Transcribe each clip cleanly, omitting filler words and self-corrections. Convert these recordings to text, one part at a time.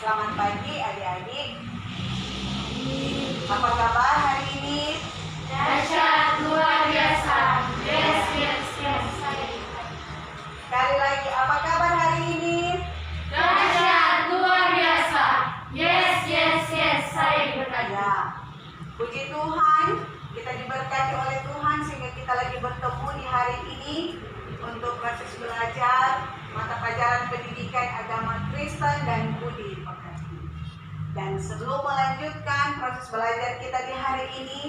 Selamat pagi adik-adik. Apa kabar hari ini? Dahsyat, luar biasa. Yes. Sekali lagi, apa kabar hari ini? Dahsyat, luar biasa. Yes. Saya berkata. Ya, puji Tuhan, kita diberkati oleh Tuhan sehingga kita lagi bertemu di hari ini untuk proses belajar mata pelajaran pendidikan agama Kristen dan budi pekerti. Dan sebelum melanjutkan proses belajar kita di hari ini,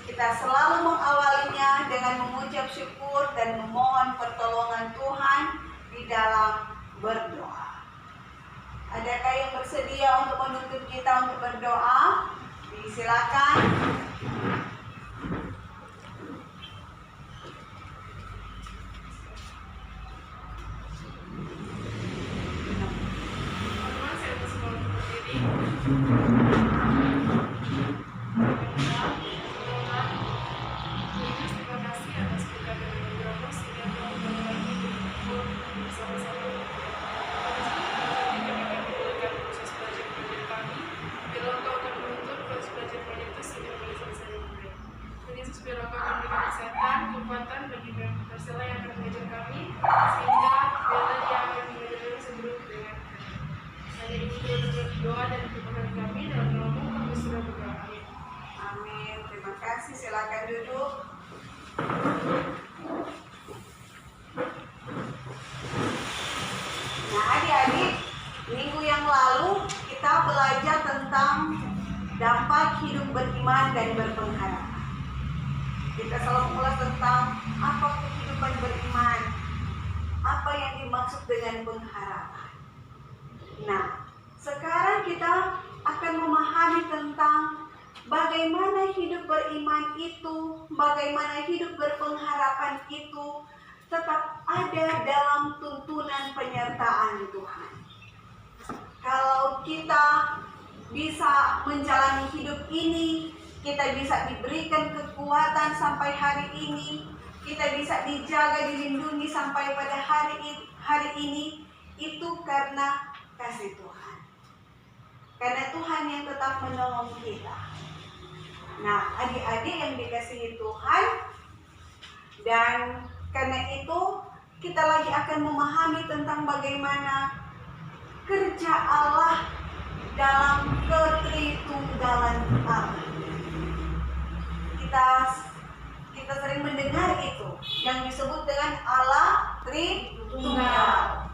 kita selalu mengawalinya dengan mengucap syukur dan memohon pertolongan Tuhan di dalam berdoa. Adakah yang bersedia untuk menuntut kita untuk berdoa? Silakan. Kekuatan bagi Marcella yang akan mengajar kami, sehingga Bella yang akan mengajar sebelum dengan hanya ini doa dan kepada kami dalam namamu kami sudah berdoa. Amin. Amin. Terima kasih. Silakan duduk. Nah, adik-adik, minggu yang lalu kita belajar tentang dampak hidup beriman dan berpengharapan. Kita selalu mengulas tentang apa kehidupan beriman, apa yang dimaksud dengan pengharapan. Nah, sekarang kita akan memahami tentang bagaimana hidup beriman itu, bagaimana hidup berpengharapan itu tetap ada dalam tuntunan penyertaan Tuhan. Kalau kita bisa menjalani hidup ini, kita bisa diberikan kekuatan sampai hari ini, kita bisa dijaga, dilindungi sampai pada hari ini, itu karena kasih Tuhan. Karena Tuhan yang tetap menolong kita. Nah, adik-adik yang dikasihi Tuhan, dan karena itu kita lagi akan memahami tentang bagaimana kerja Allah dalam ketritunggalan Allah. Kita sering mendengar itu yang disebut dengan Allah Tritunggal.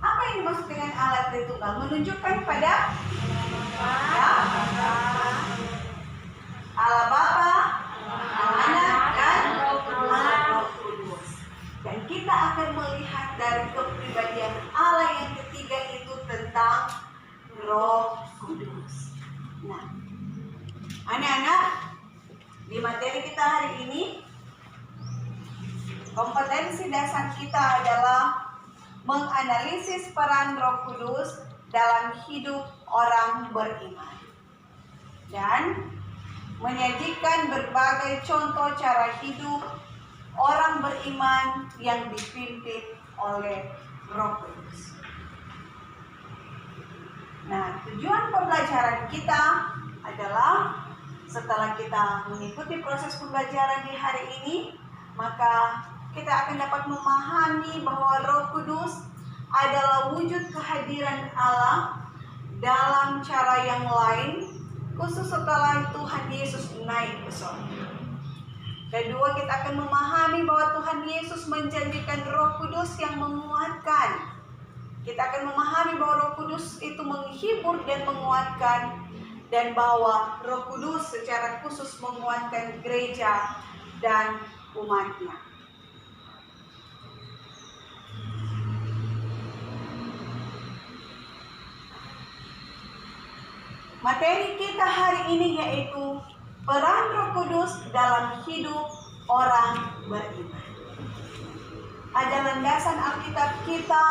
Apa yang dimaksud dengan Allah Tritunggal? Menunjukkan pada Allah Bapa, Allah Anak, dan Allah Roh Kudus. Dan kita akan melihat dari kepribadian Allah yang ketiga itu tentang Roh Kudus. Nah, anak-anak, di materi kita hari ini, kompetensi dasar kita adalah menganalisis peran Roh Kudus dalam hidup orang beriman dan menyajikan berbagai contoh cara hidup orang beriman yang dipimpin oleh Roh Kudus. Nah, tujuan pembelajaran kita adalah setelah kita mengikuti proses pembelajaran di hari ini, maka kita akan dapat memahami bahwa Roh Kudus adalah wujud kehadiran Allah dalam cara yang lain, khusus setelah Tuhan Yesus naik ke surga. Kedua, kita akan memahami bahwa Tuhan Yesus menjanjikan Roh Kudus yang menguatkan. Kita akan memahami bahwa Roh Kudus itu menghibur dan menguatkan, dan bahwa Roh Kudus secara khusus menguatkan gereja dan umatnya. Materi kita hari ini yaitu peran Roh Kudus dalam hidup orang beriman. Ada landasan Alkitab kita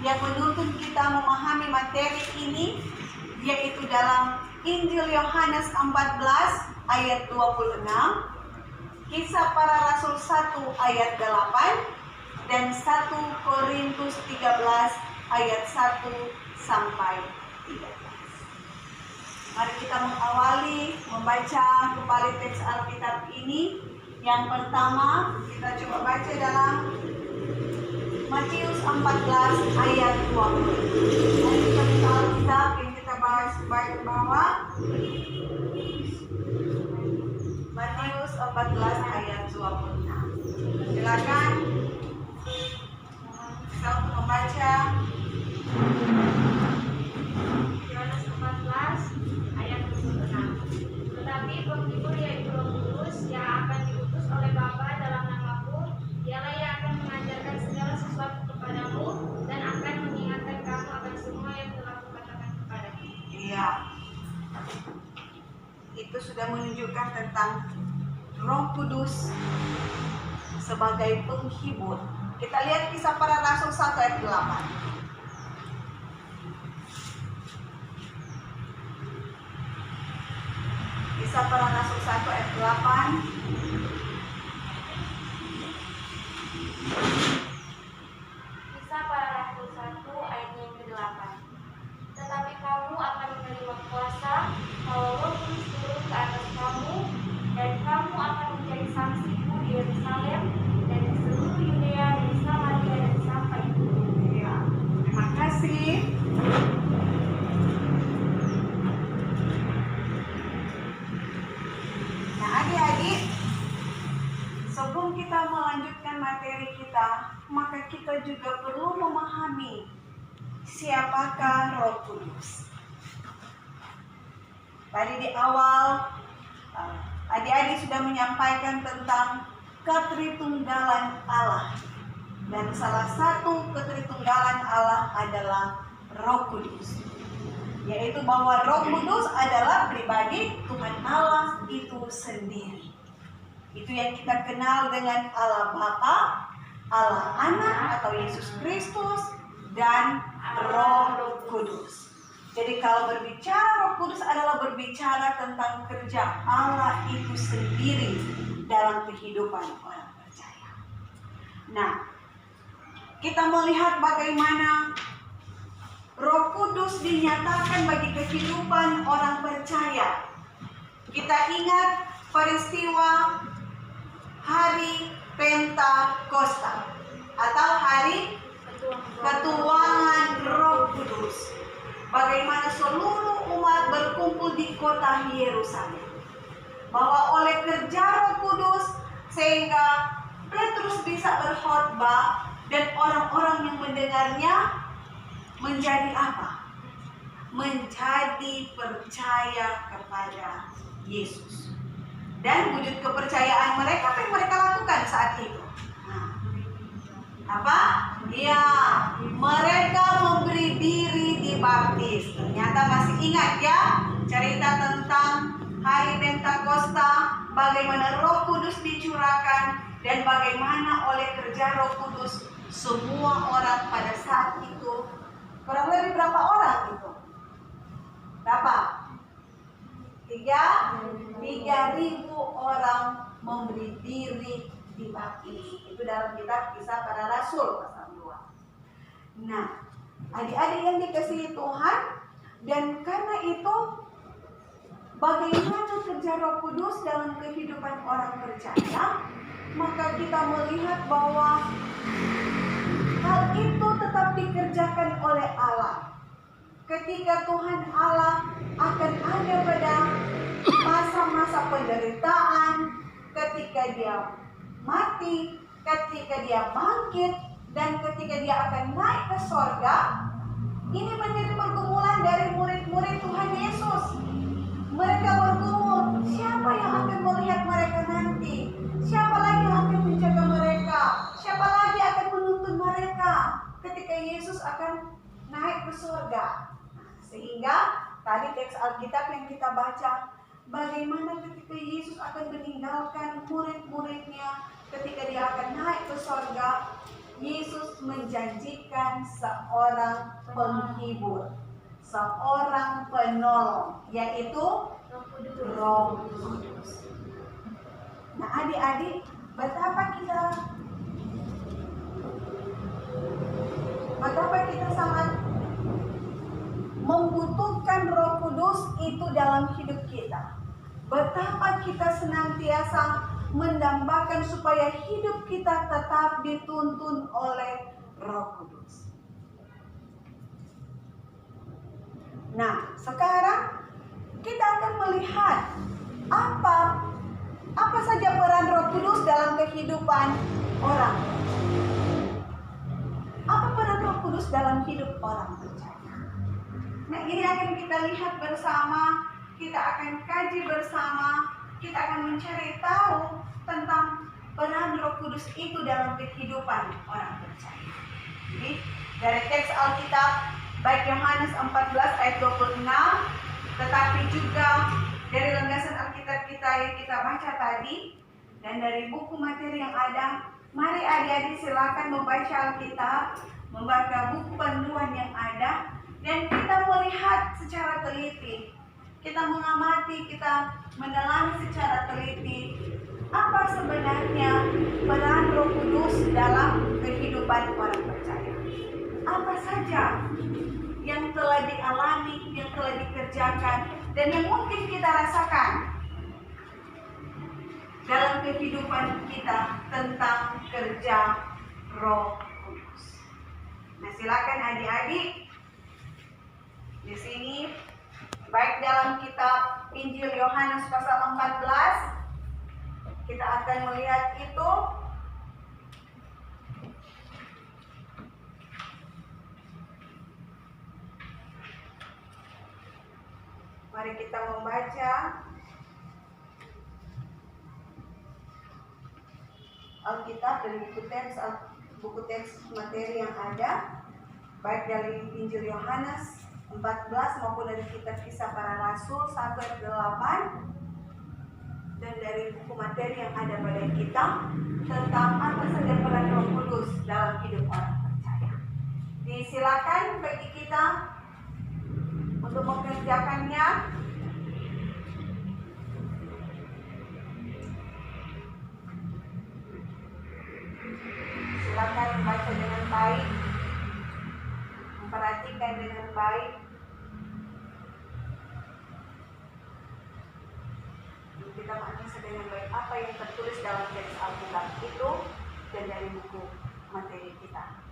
yang menuntun kita memahami materi ini, yaitu dalam Injil Yohanes 14 ayat 26, Kisah Para Rasul 1 ayat 8, dan 1 Korintus 13 ayat 1 sampai Mari kita mengawali membaca kembali teks Alkitab ini. Yang pertama kita coba baca dalam Matius 14 ayat 20. Mari kita buka Alkitab yang kita bahas baik ke bawah. Matius 14 ayat 26. Silakan kita untuk membaca. Yohanes 14 ayat 26. Tetapi penghibur yaitu Roh Kudus yang akan diutus oleh Bapa dalam namaku, dialah yang akan mengajarkan segala sesuatu kepadamu dan akan mengingatkan kamu akan semua yang telah kukatakan kepadamu. Iya. Itu sudah menunjukkan tentang Roh Kudus sebagai penghibur. Kita lihat Kisah Para Rasul 1 ayat 8. Kisah Para Rasul 1 ayat 8. Kisah Para Rasul 1 ayat yang ke-8. Tetapi kamu akan menerima kuasa kalau Roh Kudus turun ke atas kamu, dan kamu akan menjadi saksiku di Yerusalem dan di seluruh Yudea dan Samaria dan sampai ke dunia. Ya, terima kasih. Nah, adik-adik, sebelum kita melanjutkan materi kita, maka kita juga perlu memahami siapakah Roh Kudus. Tadi di awal, adik-adik sudah menyampaikan tentang ketritunggalan Allah. Dan salah satu ketritunggalan Allah adalah Roh Kudus. Yaitu bahwa Roh Kudus adalah pribadi Tuhan Allah itu sendiri. Itu yang kita kenal dengan Allah Bapa, Allah Anak atau Yesus Kristus, dan Roh Kudus. Jadi kalau berbicara Roh Kudus adalah berbicara tentang kerja Allah itu sendiri dalam kehidupan orang percaya. Nah, kita melihat bagaimana Roh Kudus dinyatakan bagi kehidupan orang percaya. Kita ingat peristiwa hari Pentakosta atau hari ketuahan Roh Kudus. Bagaimana seluruh umat berkumpul di kota Yerusalem. Bahwa oleh kerja Roh Kudus sehingga Petrus bisa berkhotbah dan orang-orang yang mendengarnya menjadi apa? Menjadi percaya kepada Yesus. Dan wujud kepercayaan mereka apa yang mereka lakukan saat itu? Apa? Ya, mereka memberi diri dibaptis. Ternyata masih ingat ya cerita tentang hari Pentakosta, bagaimana Roh Kudus dicurahkan dan bagaimana oleh kerja Roh Kudus semua orang pada saat itu, kurang lebih berapa orang itu? Berapa? 3.000 orang memberi diri dibaptis. Itu dalam kitab Kisah Para Rasul pasal 2. Nah, adik-adik yang dikasihi Tuhan, dan karena itu bagaimana kerja Roh Kudus dalam kehidupan orang percaya, maka kita melihat bahwa hal itu tetap dikerjakan oleh Allah. Ketika Tuhan Allah akan ada pada masa-masa penderitaan, ketika Dia mati, ketika Dia bangkit, dan ketika Dia akan naik ke sorga, ini menjadi pergumulan dari murid-murid Tuhan Yesus. Mereka bergumul, siapa yang akan melihat mereka nanti? Siapa lagi yang akan menjaga mereka? Siapa lagi akan menuntun mereka ketika Yesus akan naik ke sorga? Sehingga tadi teks Alkitab yang kita baca, bagaimana ketika Yesus akan meninggalkan murid-muridnya, ketika Dia akan naik ke sorga, Yesus menjanjikan seorang penghibur, seorang penolong, yaitu Roh Kudus. Nah, adik-adik, betapa kita sangat membutuhkan itu dalam hidup kita. Betapa kita senantiasa mendambakan supaya hidup kita tetap dituntun oleh Roh Kudus. Nah, sekarang kita akan melihat apa saja peran Roh Kudus dalam kehidupan orang. Apa peran Roh Kudus dalam hidup orang percaya? Nah, ini akan kita lihat bersama, kita akan kaji bersama, kita akan mencari tahu tentang peran Roh Kudus itu dalam kehidupan orang percaya. Jadi, dari teks Alkitab, baik Yohanes 14 ayat 26, tetapi juga dari landasan Alkitab kita yang kita baca tadi, dan dari buku materi yang ada, mari adik-adik silakan membaca Alkitab, membaca buku panduan yang ada, dan kita melihat secara teliti. Kita mengamati, kita mendalami secara teliti apa sebenarnya peran Roh Kudus dalam kehidupan orang percaya. Apa saja yang telah dialami, yang telah dikerjakan, dan yang mungkin kita rasakan dalam kehidupan kita tentang kerja Roh Kudus. Nah, silakan adik-adik di sini, baik dalam kitab Injil Yohanes pasal 14, kita akan melihat itu. Mari kita membaca Alkitab dari buku teks materi yang ada, baik dari Injil Yohanes 14 maupun dari kitab Kisah Para Rasul 1 ayat 8, dan dari buku materi yang ada pada kita tentang apa saja peran Roh Kudus dalam hidup orang percaya. Disilakan bagi kita untuk mengerjakannya. Silakan membaca dengan baik, memperhatikan dengan baik. Kita menganalisa dengan baik apa yang tertulis dalam teks Alkitab itu dan dari buku materi kita.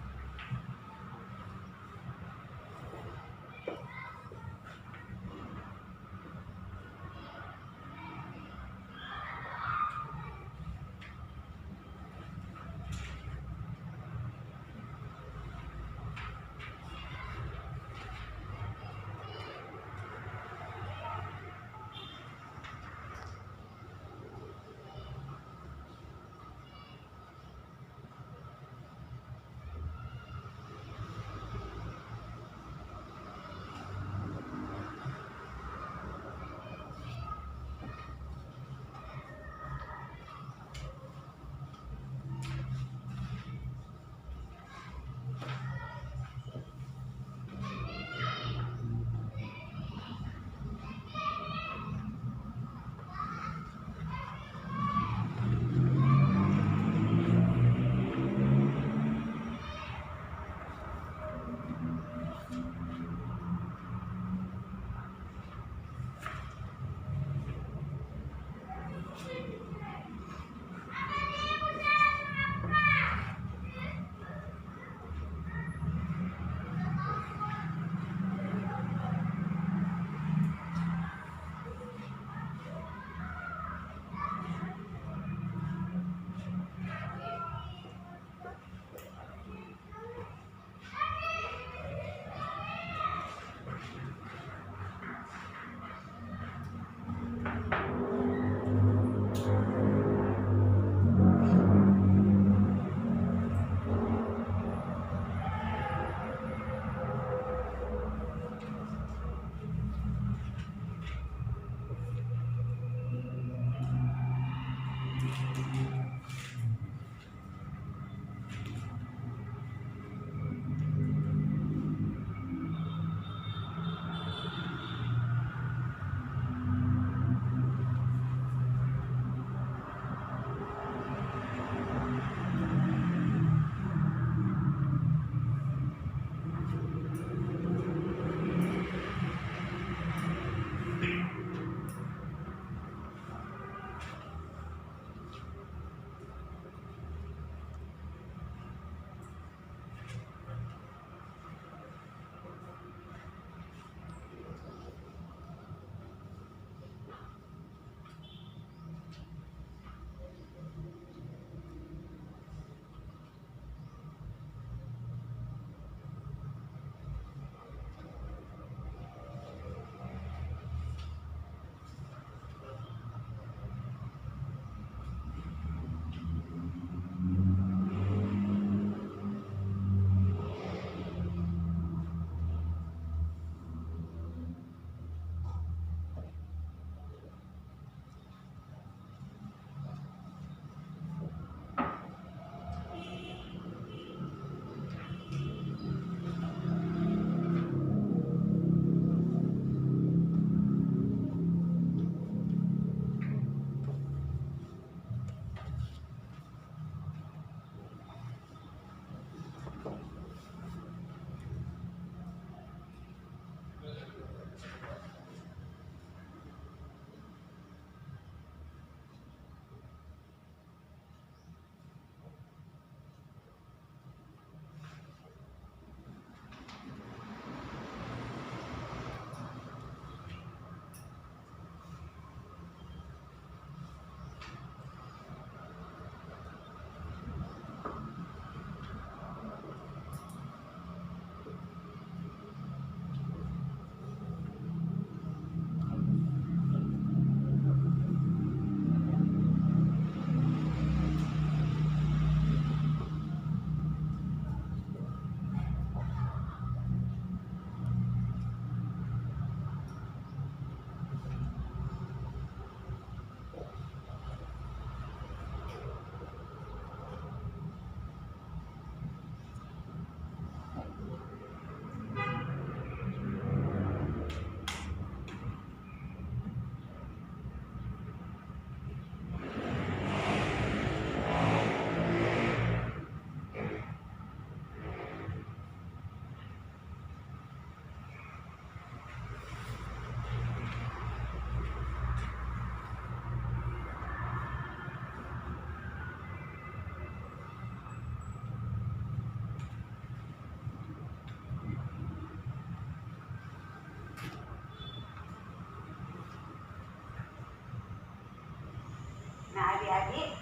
adik-adik,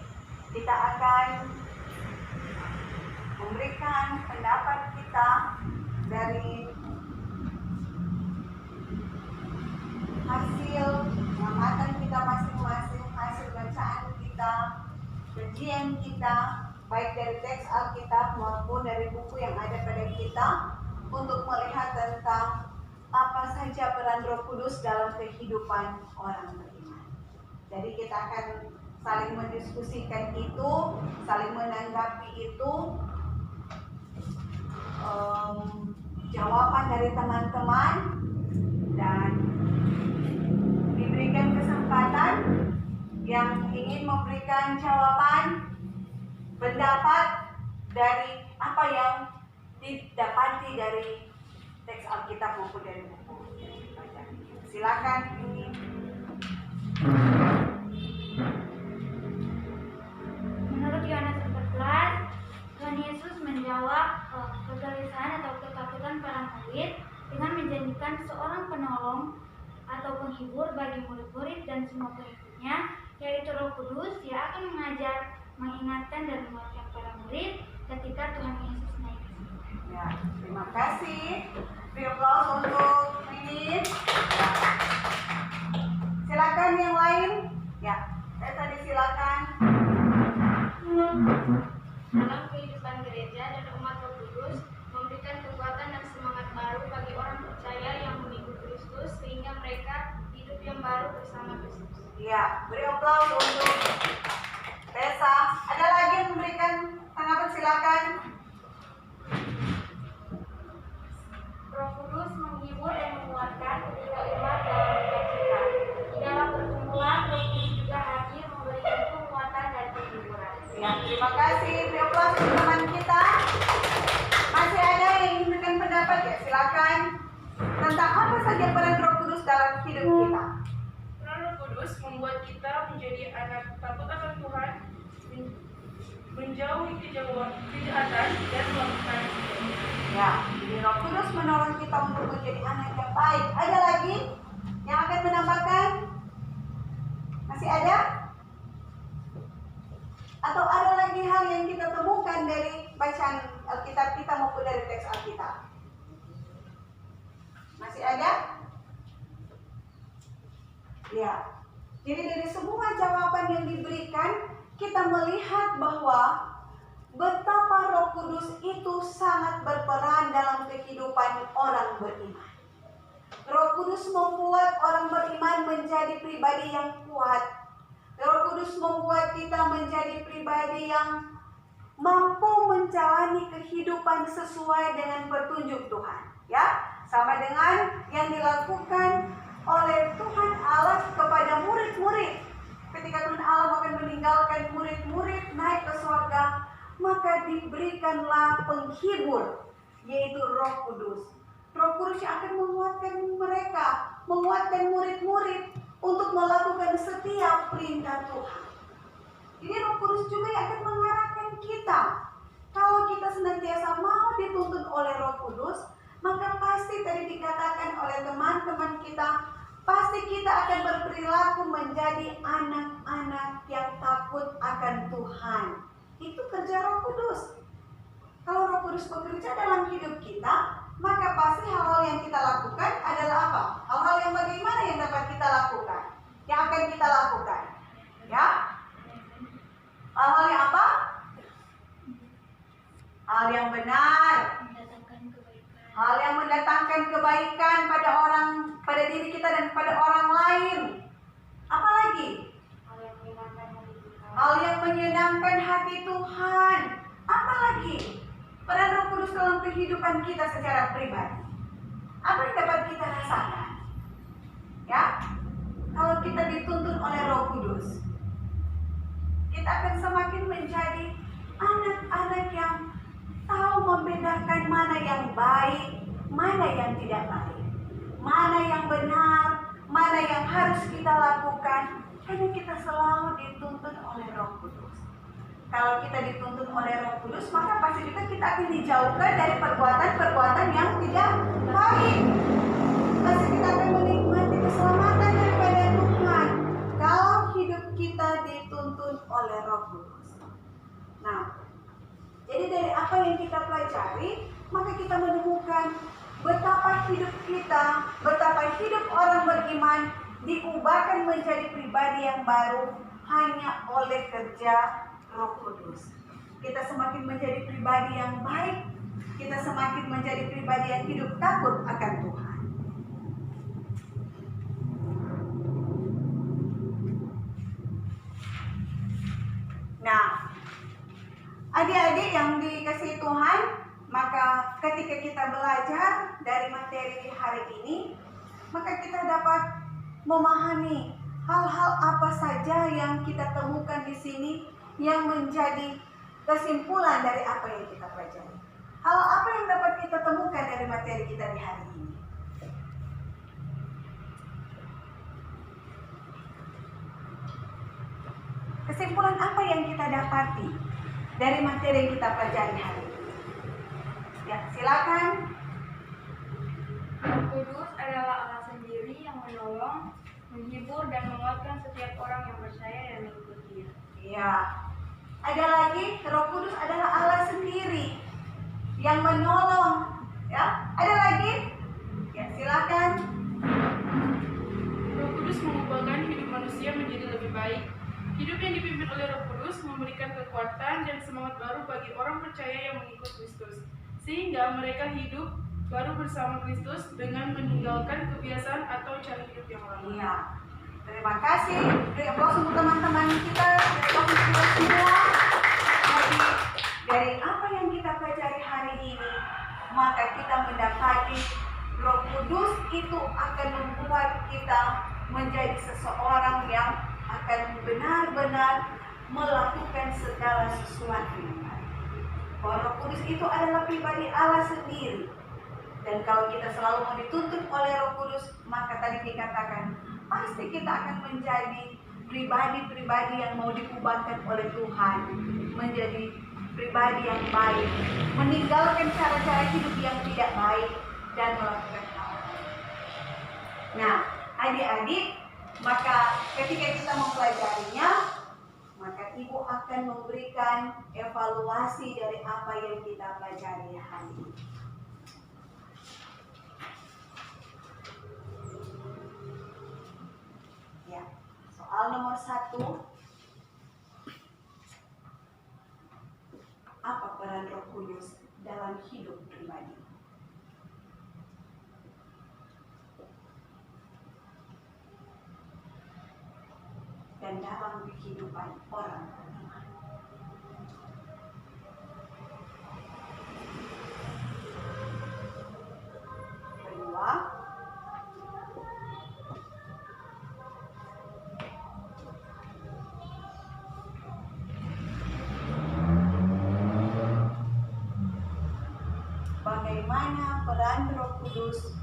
kita akan memberikan pendapat kita dari hasil pengamatan kita masing-masing, hasil bacaan kita, kajian kita, baik dari teks Alkitab maupun dari buku yang ada pada kita, untuk melihat tentang apa saja peran Roh Kudus dalam kehidupan orang beriman. Jadi kita akan saling mendiskusikan itu, saling menanggapi itu, jawaban dari teman-teman, dan diberikan kesempatan yang ingin memberikan jawaban, pendapat dari apa yang didapati dari teks Alkitab maupun dari buku yang dibaca. Silakan ini. Menurut Yohanes 14, Tuhan Yesus menjawab kegelisahan atau ketakutan para murid dengan menjanjikan seorang penolong atau penghibur bagi murid-murid dan semua pengikutnya, yaitu Roh Kudus yang akan mengajar, mengingatkan dan menguatkan para murid ketika Tuhan Yesus naik ke surga. Ya, terima kasih. Beri aplaus untuk ini. Silakan yang lain. Ya, saya tadi silakan. Dalam kehidupan gereja dan umat Roh Kudus memberikan kekuatan dan semangat baru bagi orang percaya yang mengikut Kristus sehingga mereka hidup yang baru bersama Kristus. Ya, beri aplaus untuk Tessa. Ada lagi yang memberikan tanggapan, silakan. Roh Kudus menghibur dan menguatkan ketika umat dalam duka cita. Di dalam perkumpulan, Roh Kudus juga hadir memberikan penguatan dan penghiburan. Ya, terima kasih. Beri aplaus untuk teman kita. Masih ada yang ingin memberikan pendapat, ya silakan. Tentang apa saja peran Roh Kudus dalam hidup kita. Peran Roh Kudus membuat kita menjadi anak takut akan Tuhan, menjauhi kejahatan dan melakukan kebaikan. Ya, jadi Roh Kudus menolong kita untuk menjadi anak yang baik. Ada lagi yang akan menambahkan? Masih ada? Atau ada lagi hal yang kita temukan dari bacaan Alkitab kita maupun dari teks Alkitab? Masih ada? Ya. Jadi dari semua jawaban yang diberikan, kita melihat bahwa betapa Roh Kudus itu sangat berperan dalam kehidupan orang beriman. Roh Kudus membuat orang beriman menjadi pribadi yang kuat. Roh Kudus membuat kita menjadi pribadi yang mampu menjalani kehidupan sesuai dengan petunjuk Tuhan. Ya, sama dengan yang dilakukan oleh Tuhan Allah kepada murid-murid. Ketika Tuhan Allah akan meninggalkan murid-murid naik ke surga, maka diberikanlah penghibur, yaitu Roh Kudus. Roh Kudus yang akan menguatkan mereka, menguatkan murid-murid untuk melakukan setiap perintah Tuhan. Jadi Roh Kudus juga yang akan mengarahkan kita. Kalau kita senantiasa mau dituntun oleh Roh Kudus, maka pasti tadi dikatakan oleh teman-teman kita, pasti kita akan berperilaku menjadi anak-anak yang takut akan Tuhan. Itu kerja Roh Kudus. Kalau Roh Kudus bekerja dalam hidup kita, maka pasti hal-hal yang kita lakukan adalah apa? Hal-hal yang bagaimana yang dapat kita lakukan? Yang akan kita lakukan? Ya? Hal-hal yang apa? Hal yang benar. Hal yang mendatangkan kebaikan pada diri kita dan pada orang lain. Apa lagi? Hal yang menyenangkan hati Tuhan. Apa lagi? Peran Roh Kudus dalam kehidupan kita secara pribadi. Apa yang dapat kita rasakan? Ya, kalau kita dituntun oleh Roh Kudus, kita akan semakin menjadi anak-anak yang tahu membedakan mana yang baik, mana yang tidak baik, mana yang benar, mana yang harus kita lakukan. Karena kita selalu dituntun oleh Roh Kudus. Kalau kita dituntun oleh Roh Kudus, maka pasti kita akan dijauhkan dari perbuatan-perbuatan yang tidak baik. Pasti kita akan menikmati keselamatan daripada Tuhan. Kalau hidup kita dituntun oleh dalam hidup kita, betapa hidup orang beriman diubahkan menjadi pribadi yang baru hanya oleh kerja Roh Kudus. Kita semakin menjadi pribadi yang baik, kita semakin menjadi pribadi yang hidup takut akan Tuhan. Nah, adik-adik yang dikasihi Tuhan, maka ketika kita belajar dari materi di hari ini, maka kita dapat memahami hal-hal apa saja yang kita temukan di sini yang menjadi kesimpulan dari apa yang kita pelajari. Hal apa yang dapat kita temukan dari materi kita di hari ini? Kesimpulan apa yang kita dapati dari materi yang kita pelajari hari ini? Ya, silakan. Roh Kudus adalah Allah sendiri yang menolong, menghibur, dan menguatkan setiap orang yang percaya dan mengikutinya. Ya, ada lagi, Roh Kudus adalah Allah sendiri yang menolong. Ya, ada lagi? Ya, silakan. Roh Kudus mengubahkan hidup manusia menjadi lebih baik. Hidup yang dipimpin oleh Roh Kudus memberikan kekuatan dan semangat baru bagi orang percaya yang mengikut Kristus, sehingga mereka hidup baru bersama Kristus dengan meninggalkan kebiasaan atau cara hidup yang lama. Iya. Terima kasih. Beri aplaus untuk teman-teman kita. Beri aplaus untuk kita semua. Jadi, dari apa yang kita pelajari hari ini, maka kita mendapati Roh Kudus itu akan membuat kita menjadi seseorang yang akan benar-benar melakukan segala sesuatu yang baik. Bahwa Roh Kudus itu adalah pribadi Allah sendiri. Dan kalau kita selalu mau dituntut oleh Roh Kudus, maka tadi dikatakan, pasti kita akan menjadi pribadi-pribadi yang mau diubahkan oleh Tuhan, menjadi pribadi yang baik, meninggalkan cara-cara hidup yang tidak baik, dan melakukan hal baik. Nah, adik-adik, maka ketika kita mempelajarinya, maka ibu akan memberikan evaluasi dari apa yang kita pelajari hari ini. Ya, soal nomor 1. Apa peran Roh Kudus dalam hidup pribadi? Dan dalam kehidupan orang beriman. Kedua, bagaimana peran Roh Kudus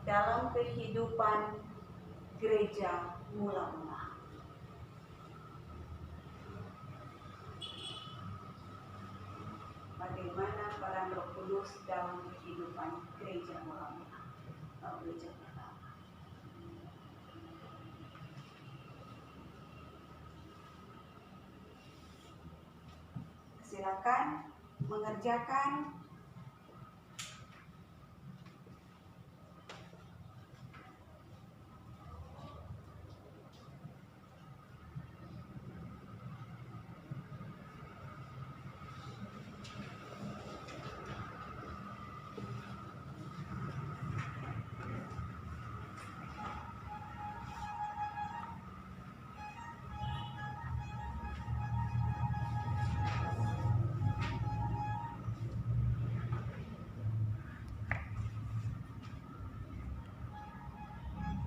dalam kehidupan gereja mula-mula? Bagaimana peran Roh Kudus dalam kehidupan gereja mula-mula? Gereja pertama. Silakan mengerjakan.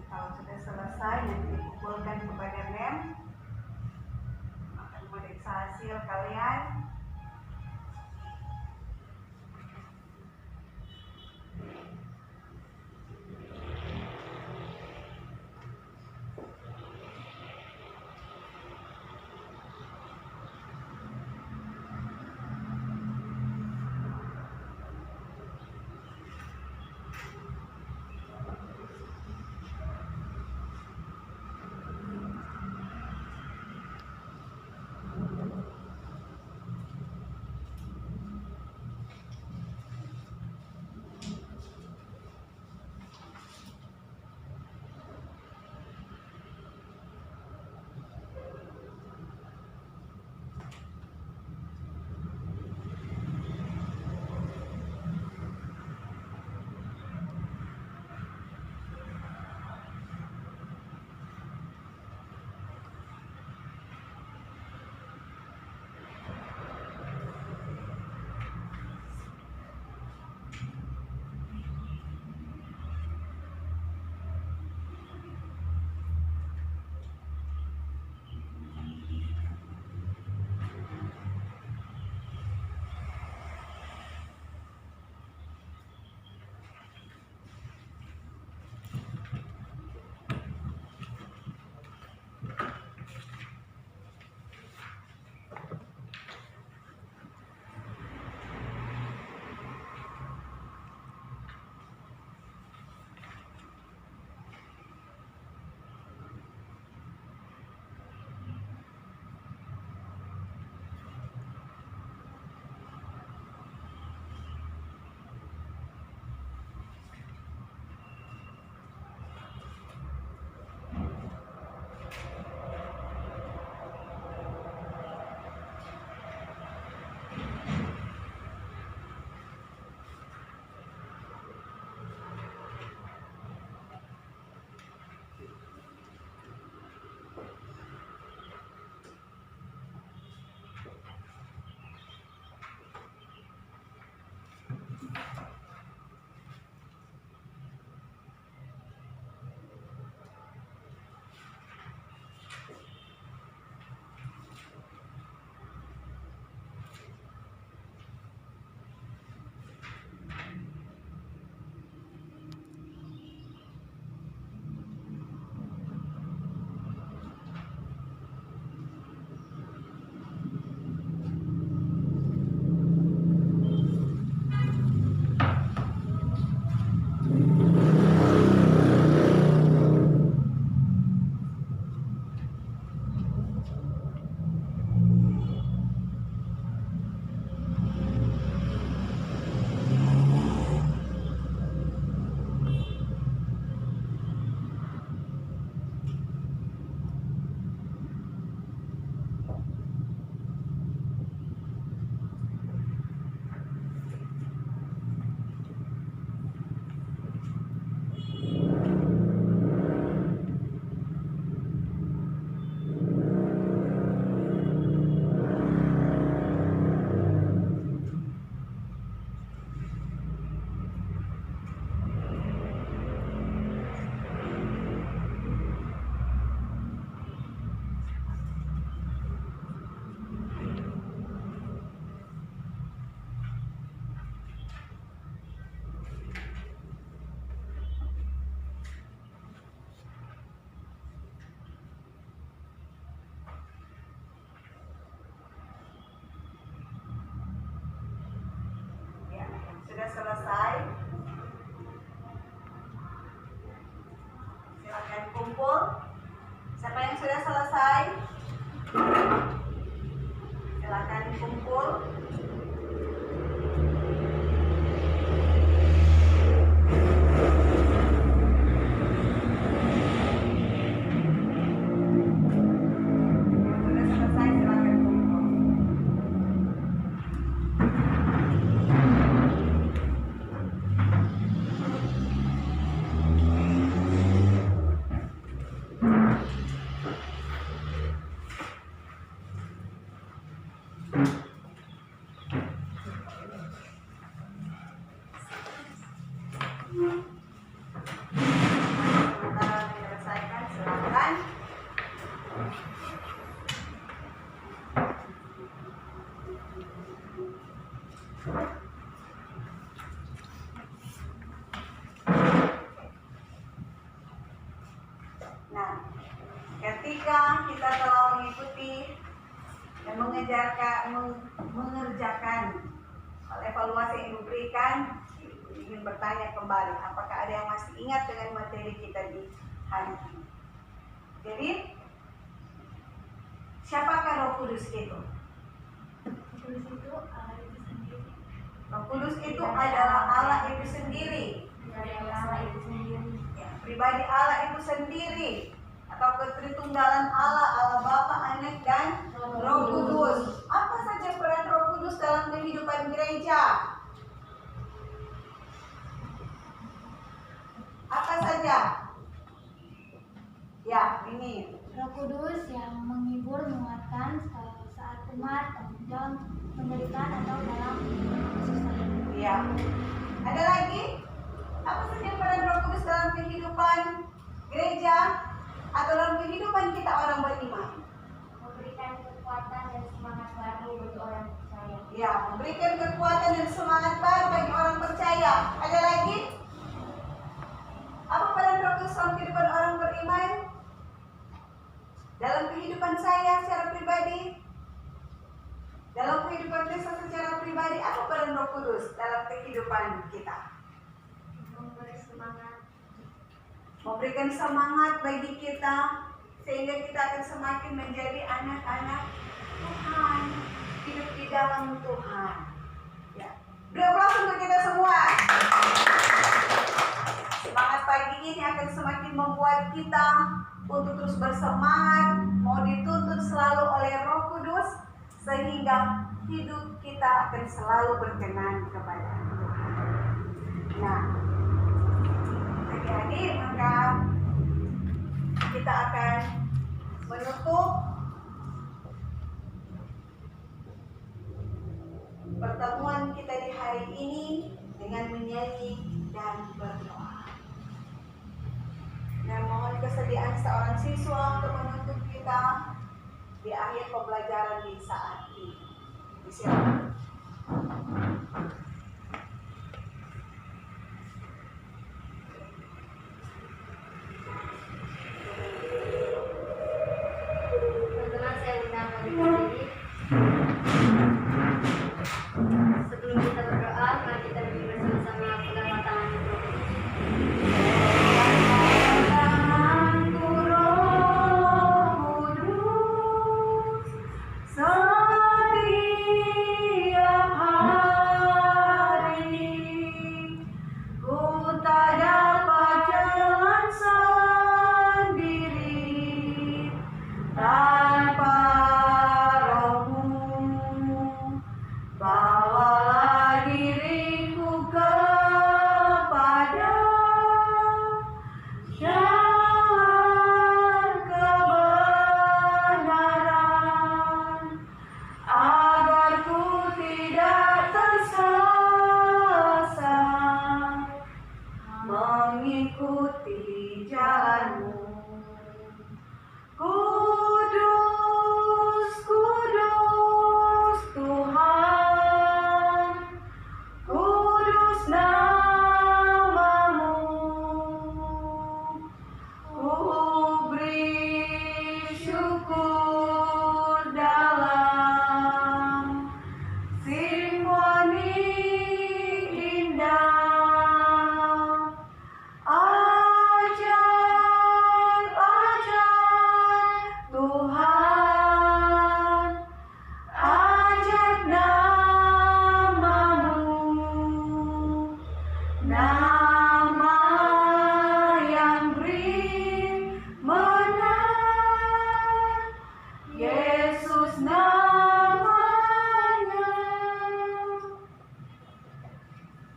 Kalau sudah selesai, nanti dikumpulkan kepada NEM, akan memeriksa hasil kalian. Sementara menyelesaikan, silakan. Nah, ketika kita telah mengikuti dan mengerjakan evaluasi yang diberikan, ingin bertanya kembali, apakah ada yang masih ingat dengan materi kita di hari ini? Jadi, siapakah Roh Kudus itu? Roh Kudus itu adalah Allah itu sendiri. Ya, pribadi Allah itu sendiri, atau ketritunggalan Allah, Allah Bapa, Anak, dan Roh Kudus. Apa saja peran Roh Kudus dalam kehidupan gereja? Apa saja? Ya, ini Roh Kudus yang menghibur, menguatkan saat umat dalam penderitaan atau dalam kesusahan. ya. Ada lagi? Apa saja peran Roh Kudus dalam kehidupan gereja atau dalam kehidupan kita orang beriman? Memberikan kekuatan dan semangat baru bagi orang percaya. Ya, memberikan kekuatan dan semangat baru bagi orang percaya. Ada lagi? Apa peran Roh Kudus dalam kehidupan orang beriman? Dalam kehidupan saya secara pribadi, dalam kehidupan Kristen secara pribadi, apa peran Roh Kudus dalam kehidupan kita? Memberi semangat. Memberikan semangat bagi kita sehingga kita akan semakin menjadi anak-anak Tuhan, hidup di dalam Tuhan. Ya. Beri aplaus untuk kita semua. Semangat pagi ini akan semakin membuat kita untuk terus bersemangat, mau dituntun selalu oleh Roh Kudus sehingga hidup kita akan selalu berkenan kepada Tuhan. Nah, adik-adik, maka kita akan menutup pertemuan kita di hari ini dengan menyanyi dan berdoa. Dan mohon kesediaan seorang siswa untuk menuntut kita di akhir pembelajaran di saat ini. Silakan. Teman-teman, saya undang berdiri. Sebelum kita berdoa, mari kita berdiri bersama-sama pegang tangan Roh Kudus. Setiap hari ku tak dapat jalan sendiri tanpa Roh-Mu. Bawalah diriku kepada jalan kebenaran, agar ku tidak tersesat mengikuti jalan-Mu. Kudus, kudus Tuhan, kudus nama-Mu. Ku beri syukur dalam simfoni indah. Ajaib-ajaib Tuhan, ajaib nama-Mu, nama yang beri menang, Yesus namanya.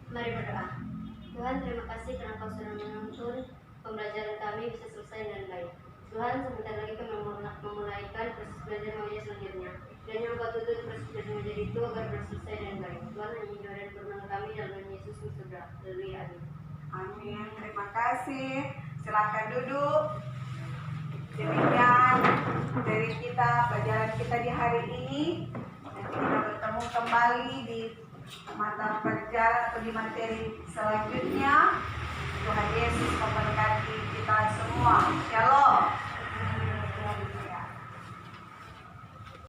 Mari berdoa. Tuhan, terima kasih karena Kau sudah menuntun pembelajaran kami bisa selesai dengan baik. Tuhan, sebentar lagi kami memulaikan proses belajar mengajar selanjutnya. Dan yang Kau tuntun proses belajar mengajar itu agar selesai dengan baik. Tuhan, hanya doa dan permohonan kami dalam nama Yesus Kristus. Haleluya. Amin. Amin. Terima kasih. Silakan duduk. Demikian dari kita, pelajaran kita di hari ini. Nanti kita bertemu kembali di mata pelajaran atau di materi selanjutnya. Tuhan Yesus memberkati kita semua. Shalom.